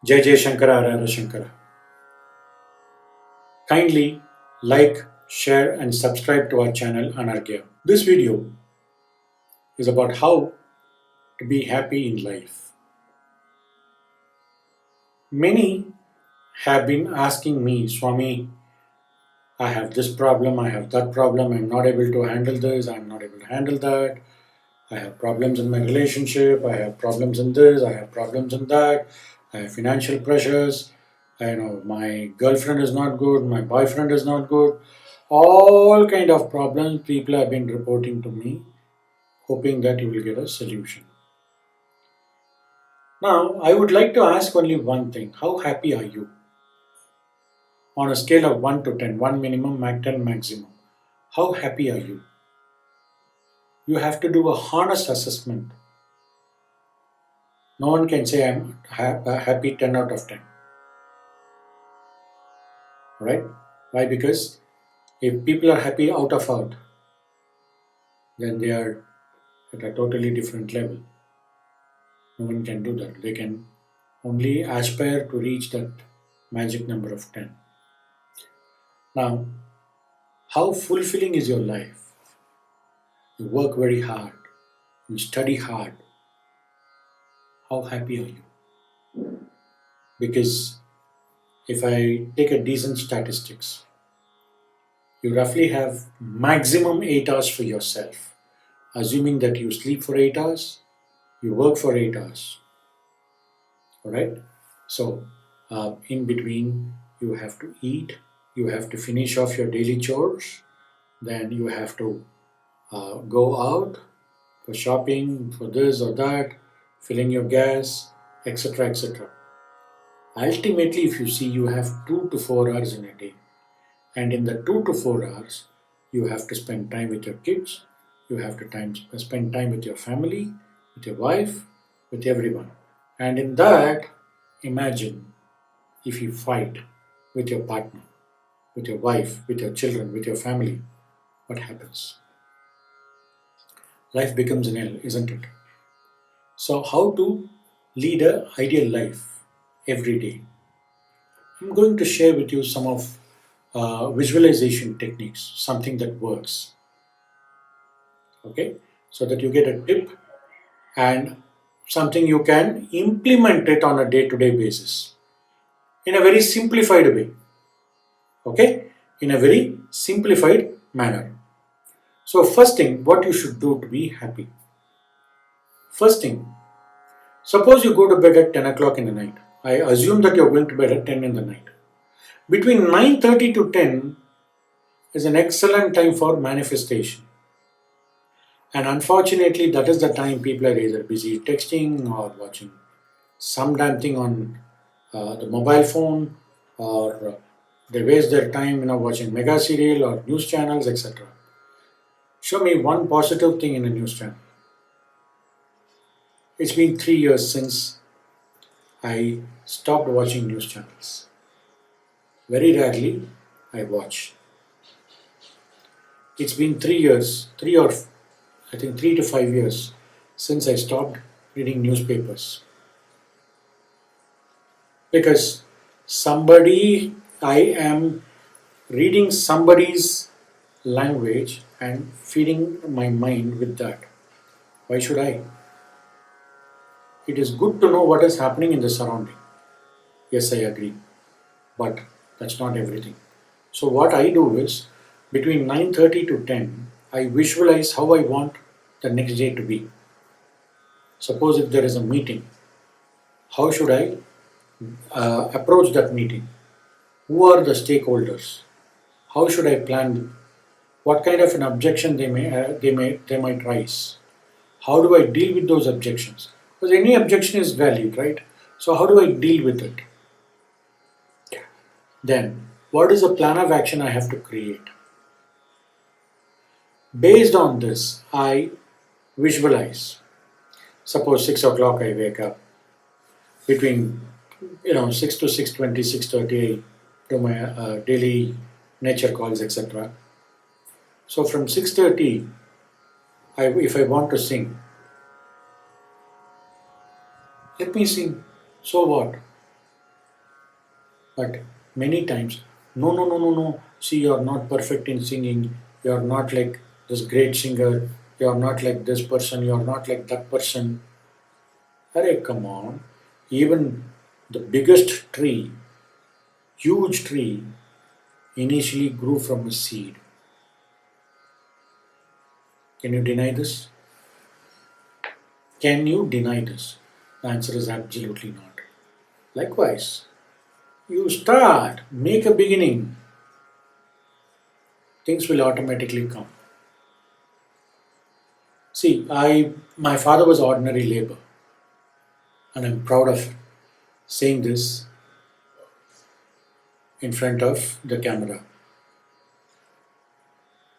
Jai Jai Shankara Hara Shankara. Kindly like, share and subscribe to our channel Anarghyaa. This video is about how to be happy in life. Many have been asking me, Swami, I have this problem, I have that problem, I'm not able to handle this, I'm not able to handle that. I have problems in my relationship, I have problems in this, I have problems in that, I have financial pressures, I know my girlfriend is not good, my boyfriend is not good. All kind of problems people have been reporting to me, hoping that you will get a solution. Now, I would like to ask only one thing. How happy are you? On a scale of 1 to 10, 1 minimum, 10 maximum. How happy are you? You have to do a honest assessment. No one can say I'm happy 10 out of 10. Right? Why? Because if people are happy out of out, then they are at a totally different level. No one can do that. They can only aspire to reach that magic number of 10. Now, how fulfilling is your life? You work very hard, you study hard. How happy are you? Because if I take a decent statistics, you roughly have maximum 8 hours for yourself. Assuming that you sleep for 8 hours, you work for 8 hours. Alright? So, in between, you have to eat, you have to finish off your daily chores, then you have to go out for shopping, for this or that, filling your gas, etc. etc. Ultimately, if you see, you have 2 to 4 hours in a day, and in the 2 to 4 hours, you have to spend time with your kids, you have to spend time with your family, with your wife, with everyone. And in that, imagine if you fight with your partner, with your wife, with your children, with your family, what happens? Life becomes an hell, isn't it? So, how to lead an ideal life every day? I'm going to share with you some of visualization techniques, something that works. Okay, so that you get a tip and something you can implement it on a day-to-day basis in a very simplified way. Okay, in a very simplified manner. So, first thing, what you should do to be happy. First thing, suppose you go to bed at 10 o'clock in the night. I assume that you're going to bed at 10 in the night. Between 9:30 to 10 is an excellent time for manifestation. And unfortunately, that is the time people are either busy texting or watching some damn thing on the mobile phone, or they waste their time, watching mega serial or news channels, etc. Show me one positive thing in a news channel. It's been 3 years since I stopped watching news channels. Very rarely I watch. It's been 3 years, 3 to 5 years since I stopped reading newspapers. Because I am reading somebody's language and feeding my mind with that. Why should I? It is good to know what is happening in the surrounding. Yes, I agree. But that's not everything. So what I do is between 9:30 to 10, I visualize how I want the next day to be. Suppose if there is a meeting, how should I approach that meeting? Who are the stakeholders? How should I plan? What kind of an objection they might raise? How do I deal with those objections? Because any objection is valid, right? So how do I deal with it? Then, what is the plan of action I have to create? Based on this, I visualize. Suppose 6 o'clock I wake up. Between 6 to 6:20, 6:30 to my daily nature calls, etc. So from 6:30, if I want to sing, let me sing. So what? But many times, no, no, no, no, no. See, you're not perfect in singing. You're not like this great singer. You're not like this person. You're not like that person. Arey, come on. Even the biggest tree, huge tree, initially grew from a seed. Can you deny this? Can you deny this? The answer is absolutely not. Likewise, you start, make a beginning, things will automatically come. See, my father was ordinary labor, and I'm proud of saying this in front of the camera.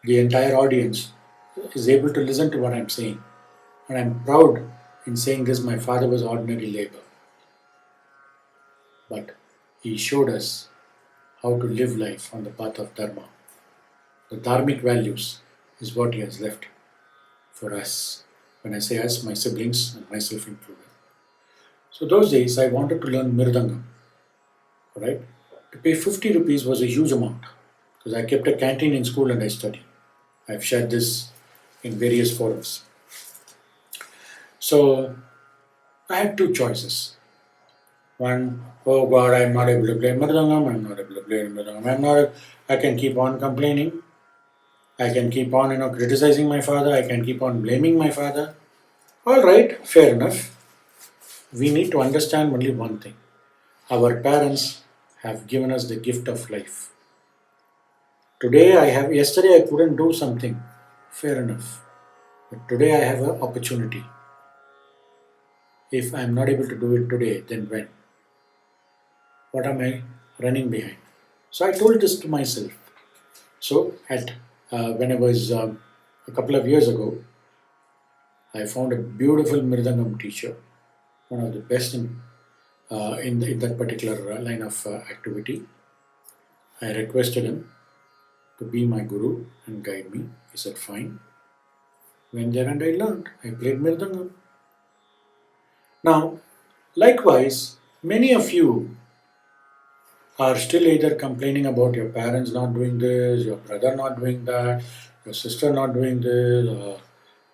The entire audience is able to listen to what I'm saying, and I'm proud in saying this. My father was ordinary labor, but he showed us how to live life on the path of dharma. The dharmic values is what he has left for us. When I say us, my siblings and myself included. So those days I wanted to learn Mirdangam. Right? To pay 50 rupees was a huge amount because I kept a canteen in school and I studied. I've shared this in various forums. So I had two choices. One, oh God, I'm not able to play Mirdangam, I'm not able to play Mirdangam, I can keep on complaining, I can keep on criticizing my father, I can keep on blaming my father. Alright, fair enough. We need to understand only one thing. Our parents have given us the gift of life. Yesterday I couldn't do something, fair enough. But today I have an opportunity. If I'm not able to do it today, then when? What am I running behind? So I told this to myself. So when I was a couple of years ago, I found a beautiful Mirdangam teacher, one of the best in that particular line of activity. I requested him to be my guru and guide me. He said, fine. Went there and I learned. I played Mirdangam. Now, likewise, many of you are still either complaining about your parents not doing this, your brother not doing that, your sister not doing this,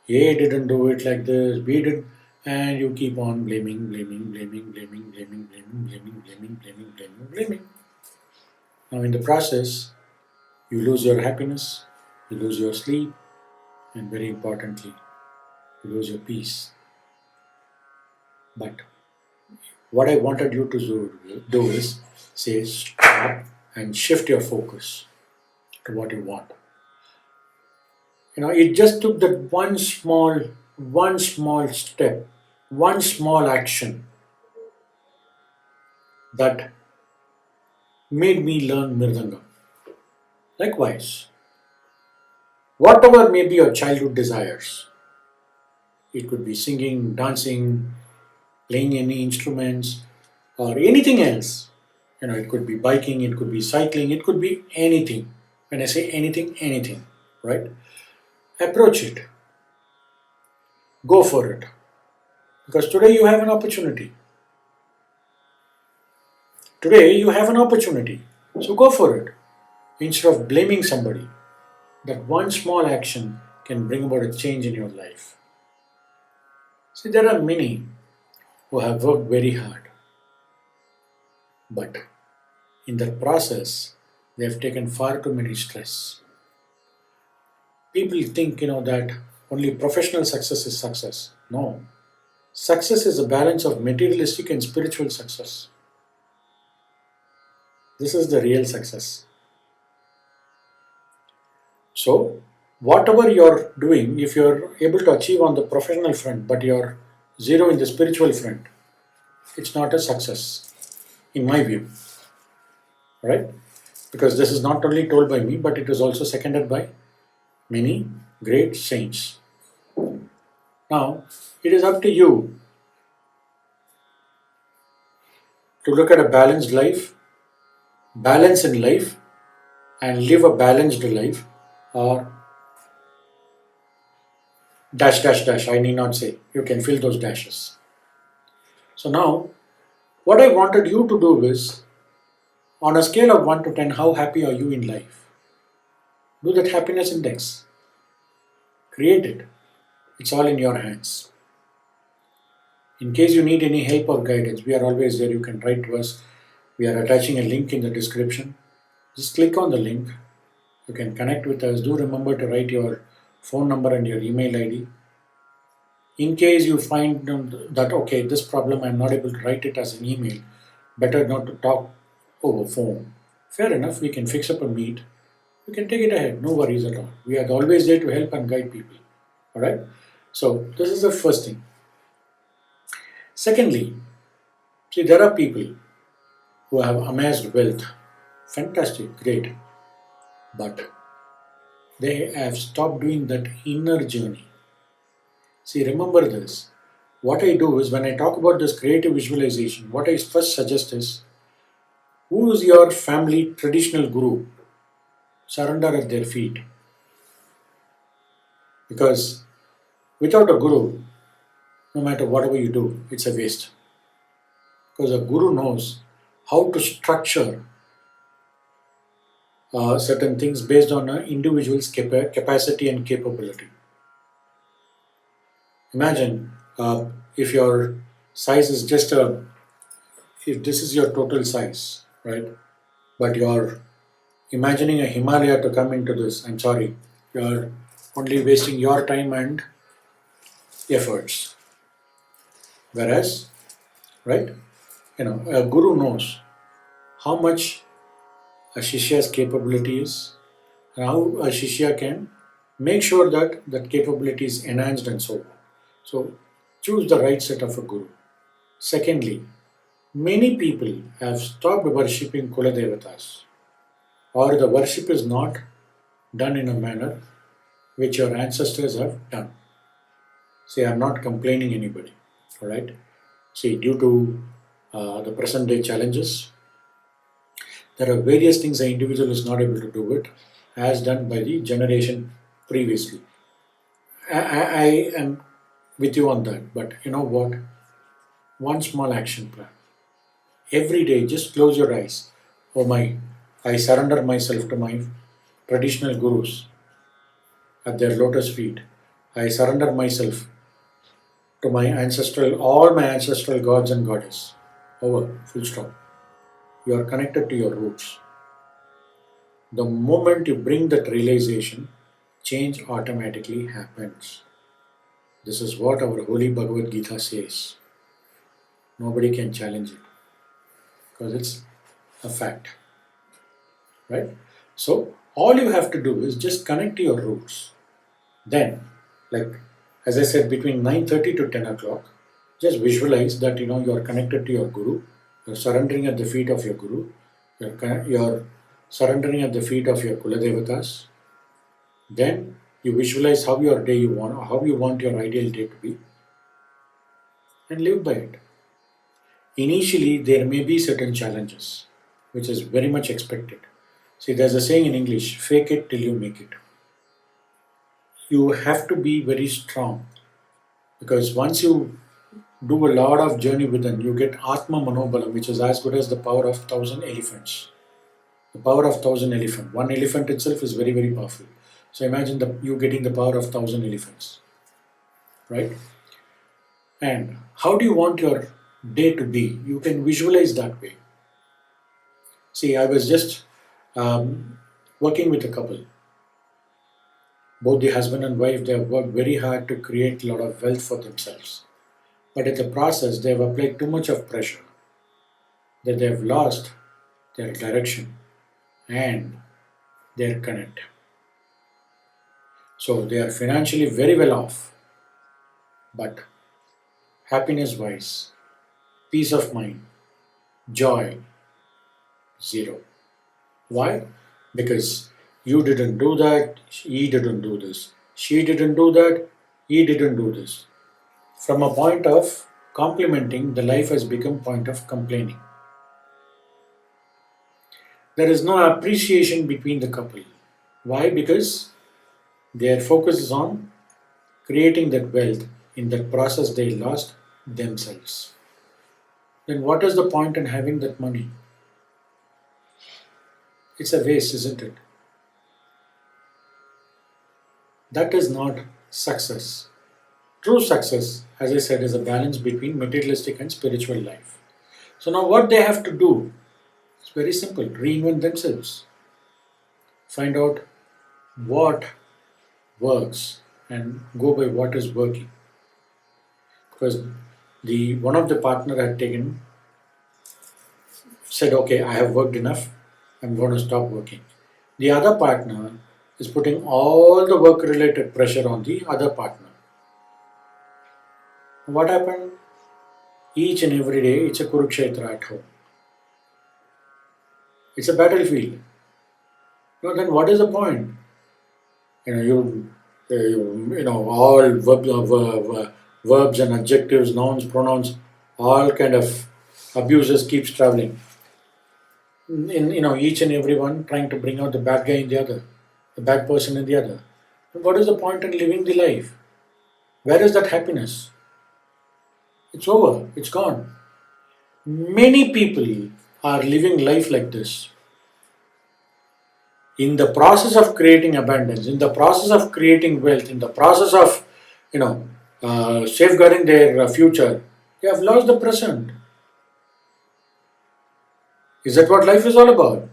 A didn't do it like this, B did, and you keep on blaming, blaming, blaming, blaming, blaming, blaming, blaming, blaming, blaming, blaming, blaming. Now, in the process, you lose your happiness, you lose your sleep, and very importantly, you lose your peace. But what I wanted you to do is say stop and shift your focus to what you want. It just took that one small step, one small action that made me learn Mirdangam. Likewise, whatever may be your childhood desires, it could be singing, dancing, playing any instruments, or anything else. It could be biking, it could be cycling, it could be anything. When I say anything, anything, right? Approach it. Go for it. Because today you have an opportunity. Today you have an opportunity. So go for it. Instead of blaming somebody, that one small action can bring about a change in your life. See, there are many who have worked very hard, but in that process, they have taken far too many stress. People think, that only professional success is success. No. Success is a balance of materialistic and spiritual success. This is the real success. So, whatever you're doing, if you're able to achieve on the professional front, but you're zero in the spiritual front, it's not a success, in my view. Right? Because this is not only told by me, but it is also seconded by many great saints. Now, it is up to you to look at a balanced life, balance in life, and live a balanced life, or dash, dash, dash. I need not say. You can fill those dashes. So now, what I wanted you to do is On a scale of 1 to 10, how happy are you in life? Do that happiness index. Create it. It's all in your hands. In case you need any help or guidance, we are always there. You can write to us. We are attaching a link in the description. Just click on the link. You can connect with us. Do remember to write your phone number and your email ID. In case you find that, okay, this problem I'm not able to write it as an email, better not to talk over phone. Fair enough, we can fix up a meet. We can take it ahead. No worries at all. We are always there to help and guide people. All right. So this is the first thing. Secondly, see, there are people who have amassed wealth. Fantastic, great. But they have stopped doing that inner journey. See, remember this. What I do is when I talk about this creative visualization, what I first suggest is who is your family traditional guru? Surrender at their feet. Because without a guru, no matter whatever you do, it's a waste. Because a guru knows how to structure certain things based on an individual's capacity and capability. Imagine if your size is just if this is your total size, right? But you're imagining a Himalaya to come into this. I'm sorry, you're only wasting your time and efforts. Whereas, right, a guru knows how much a Shishya's capability is and how a Shishya can make sure that that capability is enhanced and so on. So, choose the right set of a guru. Secondly, many people have stopped worshipping Kula Devatas, or the worship is not done in a manner which your ancestors have done. See, I'm not complaining anybody, all right? See, due to the present day challenges, there are various things an individual is not able to do it as done by the generation previously. I am with you on that, but you know what? One small action plan. Every day, just close your eyes. Oh my, I surrender myself to my traditional gurus at their lotus feet. I surrender myself to my ancestral, all my ancestral gods and goddess. Over, full stop. You are connected to your roots. The moment you bring that realization, change automatically happens. This is what our holy Bhagavad Gita says. Nobody can challenge it because it's a fact, right? So, all you have to do is just connect to your roots. Then, like as I said, between 9:30 to 10 o'clock, just visualize that you are connected to your guru, you're surrendering at the feet of your guru, you're surrendering at the feet of your Kuladevatas. Then you visualize how your day you want, how you want your ideal day to be, and live by it. Initially, there may be certain challenges, which is very much expected. See, there's a saying in English: "Fake it till you make it." You have to be very strong because once you do a lot of journey within, you get Atma Manobalam, which is as good as the power of 1,000 elephants. The power of 1,000 elephant. One elephant itself is very, very powerful. So imagine you getting the power of 1,000 elephants, right? And how do you want your day to be? You can visualize that way. See, I was just working with a couple. Both the husband and wife, they have worked very hard to create a lot of wealth for themselves. But in the process, they have applied too much of pressure that they have lost their direction and their connect. So they are financially very well off, but happiness wise, peace of mind, joy, zero. Why? Because you didn't do that, he didn't do this. She didn't do that, he didn't do this. From a point of complimenting, the life has become point of complaining. There is no appreciation between the couple. Why? Because their focus is on creating that wealth. In that process, they lost themselves. Then what is the point in having that money? It's a waste, isn't it? That is not success. True success, as I said, is a balance between materialistic and spiritual life. So now what they have to do, it's very simple, reinvent themselves. Find out what works and go by what is working. Because the one of the partner had said, okay, I have worked enough, I'm going to stop working. The other partner is putting all the work related pressure on the other partner. What happened? Each and every day it's a Kurukshetra at home. It's a battlefield. Then what is the point? All verbs and adjectives, nouns, pronouns, all kind of abuses keeps traveling. In each and every one trying to bring out the bad guy in the other, the bad person in the other. What is the point in living the life? Where is that happiness? It's over. It's gone. Many people are living life like this. In the process of creating abundance, in the process of creating wealth, in the process of safeguarding their future, they have lost the present. Is that what life is all about?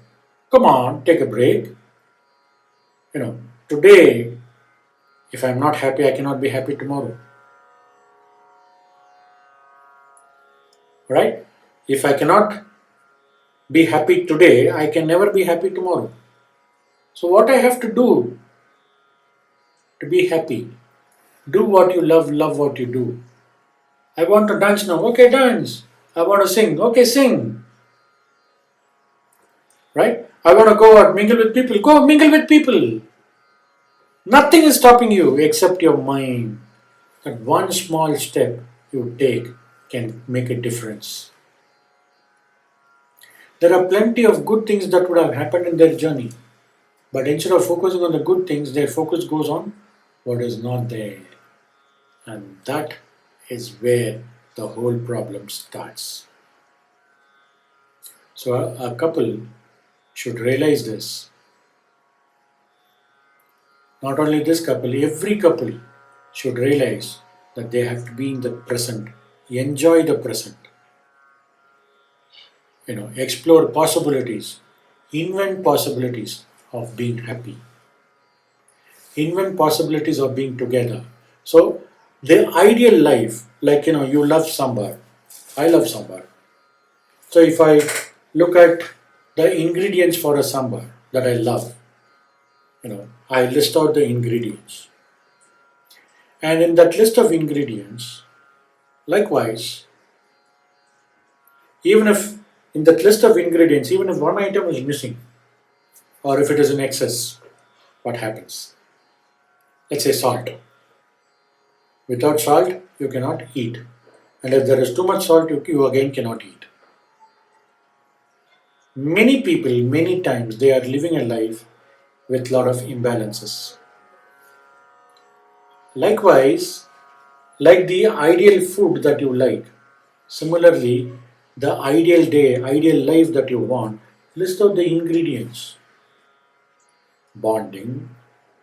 Come on, take a break. Today, if I'm not happy, I cannot be happy tomorrow. Right? If I cannot be happy today, I can never be happy tomorrow. So, what I have to do to be happy? Do what you love what you do. I want to dance now, okay, dance. I want to sing, okay, sing. Right? I want to go out, mingle with people, go mingle with people. Nothing is stopping you except your mind. That one small step you take can make a difference. There are plenty of good things that would have happened in their journey. But instead of focusing on the good things, their focus goes on what is not there. And that is where the whole problem starts. So a couple should realize this. Not only this couple, every couple should realize that they have to be in the present, enjoy the present, explore possibilities, invent possibilities of being happy, invent possibilities of being together. So the ideal life, like you love sambar, I love sambar. So if I look at the ingredients for a sambar that I love, I list out the ingredients. And in that list of ingredients, likewise, even if in that list of ingredients, even if one item is missing, or if it is in excess, what happens? Let's say salt. Without salt, you cannot eat. And if there is too much salt, you again cannot eat. Many people, many times, they are living a life with a lot of imbalances. Likewise, like the ideal food that you like, similarly, the ideal day, ideal life that you want, list out the ingredients. Bonding,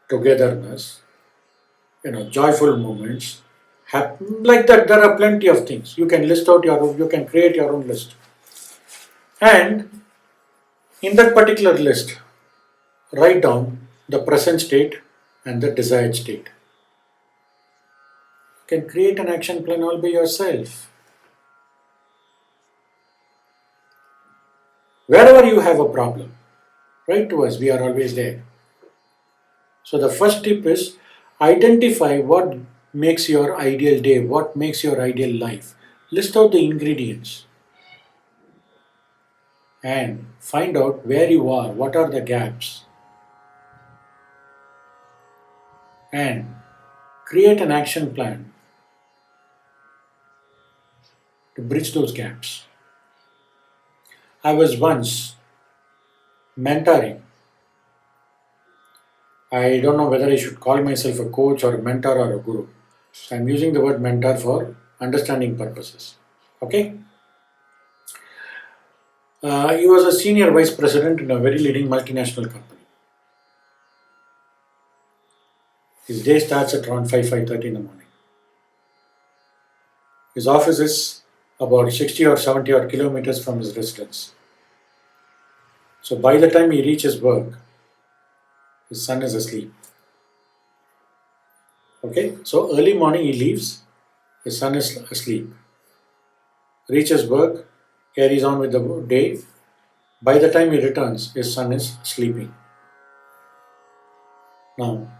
togetherness, joyful moments, like that. There are plenty of things. You can list out your own, you can create your own list. And in that particular list, write down the present state and the desired state. You can create an action plan all by yourself. Wherever you have a problem, write to us, we are always there. So the first tip is identify what makes your ideal day, what makes your ideal life. List out the ingredients and find out where you are, what are the gaps, and create an action plan to bridge those gaps. I was once mentoring. I don't know whether I should call myself a coach or a mentor or a guru. So I'm using the word mentor for understanding purposes. Okay? He was a senior vice president in a very leading multinational company. His day starts at around 5:30 in the morning. His office is about 60 or 70 odd kilometers from his residence. So by the time he reaches work, his son is asleep. Okay, so early morning he leaves, his son is asleep. Reaches work, carries on with the day. By the time he returns, his son is sleeping. Now,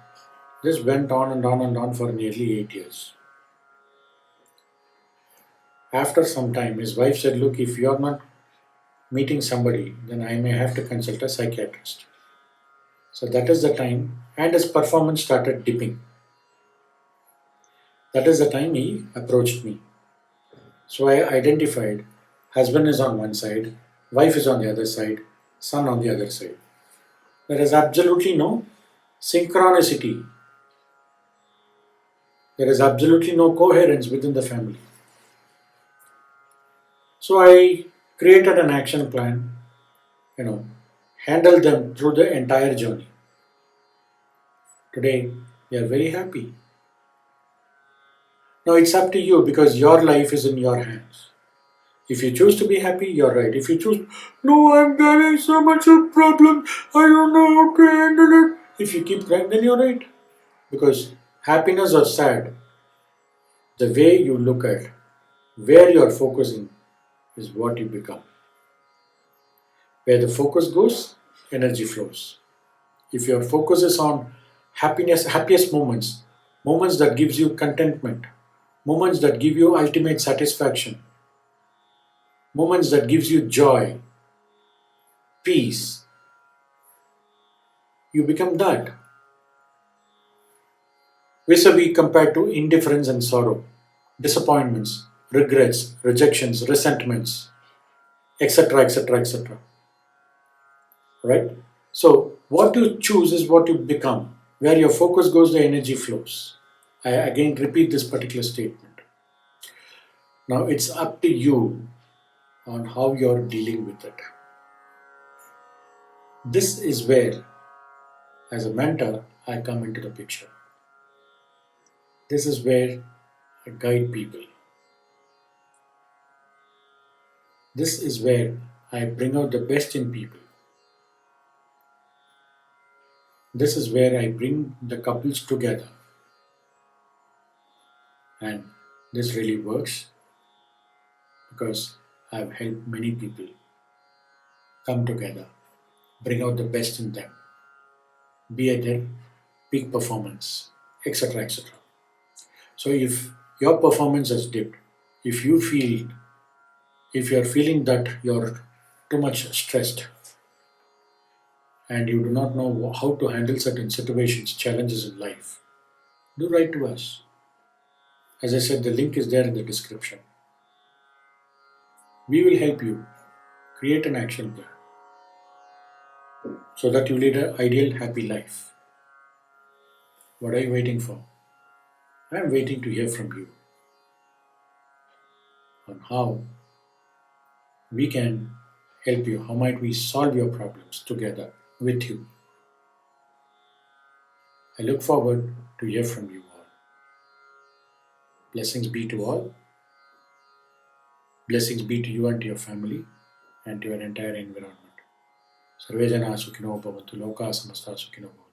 this went on and on and on for nearly 8 years. After some time, his wife said, "Look, if you are not meeting somebody, then I may have to consult a psychiatrist." So that is the time, and his performance started dipping. That is the time he approached me. So I identified husband is on one side, wife is on the other side, son on the other side. There is absolutely no synchronicity. There is absolutely no coherence within the family. So I created an action plan, you know, handle them through the entire journey. Today, they are very happy. Now it's up to you because your life is in your hands. If you choose to be happy, you're right. If you choose, no, I'm having so much of problem, I don't know how to handle it. If you keep crying, then you're right. Because happiness or sad, the way you look at, where you're focusing, is what you become. Where the focus goes, energy flows. If your focus is on happiness, happiest moments, moments that gives you contentment, moments that give you ultimate satisfaction, moments that gives you joy, peace, you become that. Vis-a-vis compared to indifference and sorrow, disappointments, regrets, rejections, resentments, etc., etc., etc. Right? So, what you choose is what you become. Where your focus goes, the energy flows. I again repeat this particular statement. Now, it's up to you on how you're dealing with it. This is where, as a mentor, I come into the picture. This is where I guide people. This is where I bring out the best in people. This is where I bring the couples together. And this really works because I've helped many people come together, bring out the best in them, be at their peak performance, etc. etc. So if your performance has dipped, if you feel if you're feeling that you're too much stressed and you do not know how to handle certain situations, challenges in life, do write to us. As I said, the link is there in the description. We will help you create an action plan so that you lead an ideal, happy life. What are you waiting for? I'm waiting to hear from you on how we can help you. How might we solve your problems together with you? I look forward to hear from you all. Blessings be to all. Blessings be to you and to your family and to your entire environment. Sarve jana sukhino bhavantu, loka samasta sukhino bhavantu.